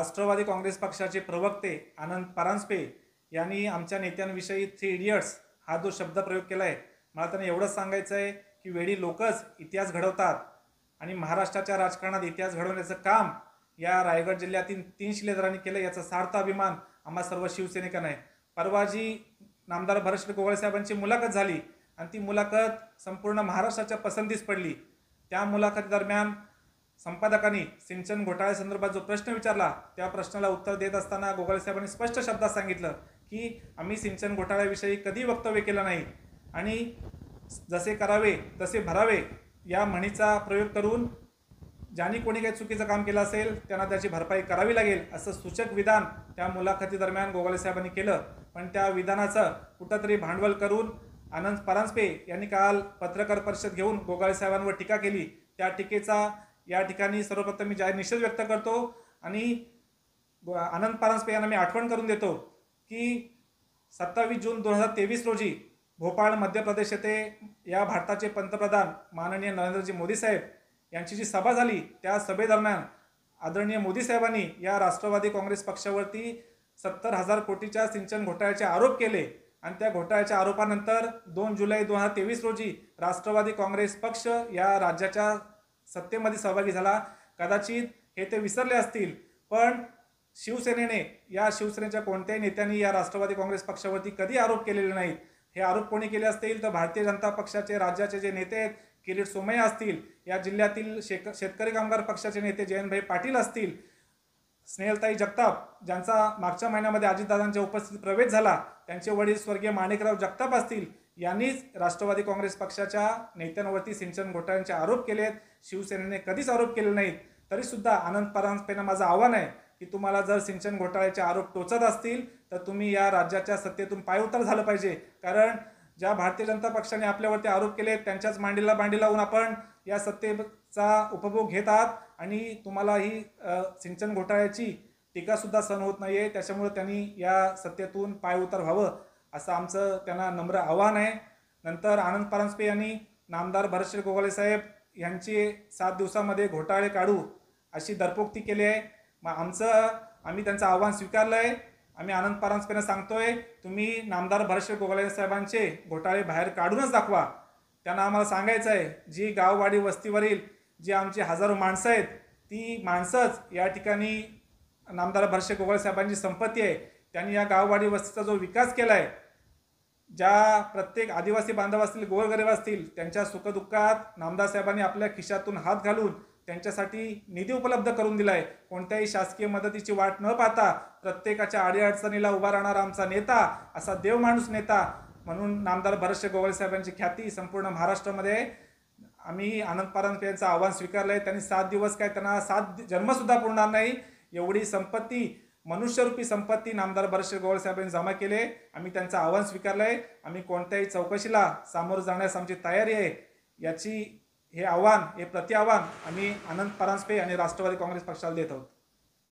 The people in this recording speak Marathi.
राष्ट्रवादी काँग्रेस पक्षाचे प्रवक्ते आनंद परांजपे यांनी आमच्या नेत्यांविषयी 3 इडियट्स हा जो शब्द प्रयोग केला आहे, मला त्यांना एवढंच सांगायचं आहे की वेडी लोकच इतिहास घडवतात आणि महाराष्ट्राच्या राजकारणात इतिहास घडवण्याचं काम या रायगड जिल्ह्यातील 3 शिलेदारांनी केलं, याचा सार्थ अभिमान आम्हा सर्व शिवसैनिकांना आहे। परवा जी नामदार भरत गोगावले साहेबांची मुलाखत झाली आणि ती मुलाखत संपूर्ण महाराष्ट्राच्या पसंतीस पडली। त्या मुलाखतीदरम्यान संपादकांनी सिंचन घोटाळ्यासंदर्भात जो प्रश्न विचारला, त्या प्रश्नाला उत्तर देत असताना गोगावले साहेबांनी स्पष्ट शब्दात सांगितलं की आम्ही सिंचन घोटाळ्याविषयी कधी वक्तव्य केलं नाही आणि जसे करावे तसे भरावे या म्हणीचा प्रयोग करून ज्यांनी कोणी काही चुकीचं काम केलं असेल त्यांना त्याची भरपाई करावी लागेल असं सूचक विधान त्या मुलाखतीदरम्यान गोगावले साहेबांनी केलं। पण त्या विधानाचं कुठंतरी भांडवल करून आनंद परांजपे यांनी काल पत्रकार परिषद घेऊन गोगावले साहेबांवर टीका केली। त्या टीकेचा या ठिकाणी सर्वप्रथम मी जाहीर निषेध व्यक्त करतो आणि आनंद परांजपे यांना मी आठवण करून देतो की 27 जून 2023 रोजी भोपाळ मध्य प्रदेश येथे या भारताचे पंतप्रधान माननीय नरेंद्रजी मोदी साहेब यांची जी सभा झाली, त्या सभेदरम्यान आदरणीय मोदी साहेबांनी या राष्ट्रवादी काँग्रेस पक्षावरती 70,000 कोटीच्या सिंचन घोटाळ्याचे आरोप केले आणि त्या घोटाळ्याच्या आरोपानंतर 2 जुलै 2023 रोजी राष्ट्रवादी काँग्रेस पक्ष या राज्याच्या सत्तेमध्ये सहभागी झाला। कदाचित हे ते विसरले असतील, पण शिवसेनेने या शिवसेनेच्या कोणत्याही नेत्यांनी या राष्ट्रवादी काँग्रेस पक्षावरती कधी आरोप केलेले नाहीत। हे आरोप कोणी केले असतील तर भारतीय जनता पक्षाचे राज्याचे जे नेते आहेत, किरीट सोमय्या असतील, या जिल्ह्यातील शेतकरी कामगार पक्षाचे नेते जयंतभाई पाटील असतील, स्नेहलताई जगताप ज्यांचा मागच्या महिन्यामध्ये अजितदादांच्या उपस्थितीत प्रवेश झाला, त्यांचे वडील स्वर्गीय माणिकराव जगताप असतील, यांनीच राष्ट्रवादी काँग्रेस पक्षाच्या नेत्यांवरती सिंचन घोटाळ्यांचे आरोप केलेत। शिवसेनेने कधीच आरोप केले नाहीत। तरीसुद्धा आनंद परांजपेंना माझं आव्हान आहे की तुम्हाला जर सिंचन घोटाळ्याचे आरोप टोचत असतील तर तुम्ही या राज्याच्या सत्तेतून पायउतार झालं पाहिजे, कारण ज्या भारतीय जनता पक्षाने आपल्यावरती आरोप केले त्यांच्याच मांडीला बांडी लावून आपण या सत्तेचा उपभोग घेत आहात आणि तुम्हाला ही सिंचन घोटाळ्याची टीकासुद्धा सहन होत नाही आहे। त्याच्यामुळे त्यांनी या सत्तेतून पायउतार व्हावं असं आमचं त्यांना नम्र आव्हान आहे। नंतर आनंद परांजपे यांनी नामदार भरत गोगावले साहेब यांची 7 दिवसामध्ये घोटाळे काढू अशी दरपोक्ती केली आहे। मग आम्ही त्यांचं आव्हान स्वीकारलं आहे। आम्ही आनंद परांजपेंना सांगतोय, तुम्ही नामदार भरत गोगावले साहेबांचे घोटाळे बाहेर काढूनच दाखवा। त्यांना आम्हाला सांगायचं आहे, जी गाववाडी वस्तीवरील जी आमची हजारो माणसं आहेत, ती माणसंच या ठिकाणी नामदार भरत गोगावले साहेबांची संपत्ती आहे। त्यांनी या गाववाडी वस्तीचा जो विकास केला आहे, ज्या प्रत्येक आदिवासी बांधव असतील, गोरगरीब असतील, त्यांच्या सुखदुःखात नामदार साहेबांनी आपल्या खिशातून हात घालून त्यांच्यासाठी निधी उपलब्ध करून दिला आहे। कोणत्याही शासकीय मदतीची वाट न पाहता प्रत्येकाच्या अडीअडचणीला उभा राहणारा आमचा नेता, असा देवमाणूस नेता म्हणून नामदार भरत गोगावले साहेबांची ख्याती संपूर्ण महाराष्ट्रामध्ये आहे। आम्ही आनंद परांजपे यांचं आव्हान स्वीकारलं आहे। त्यांनी 7 दिवस काय, त्यांना 7 जन्मसुद्धा पुरणार नाही एवढी संपत्ती, मनुष्यरूपी संपत्ती नामदार भरत गोगावले साहेबांनी जमा केले। आम्ही त्यांचं आव्हान स्वीकारलं आहे। आम्ही कोणत्याही चौकशीला सामोरं जाण्यास आमची तयारी आहे। हे आव्हान, हे प्रति आव्हान आम्ही आनंद परांजपे आणि राष्ट्रवादी काँग्रेस पक्षाला देत आहोत।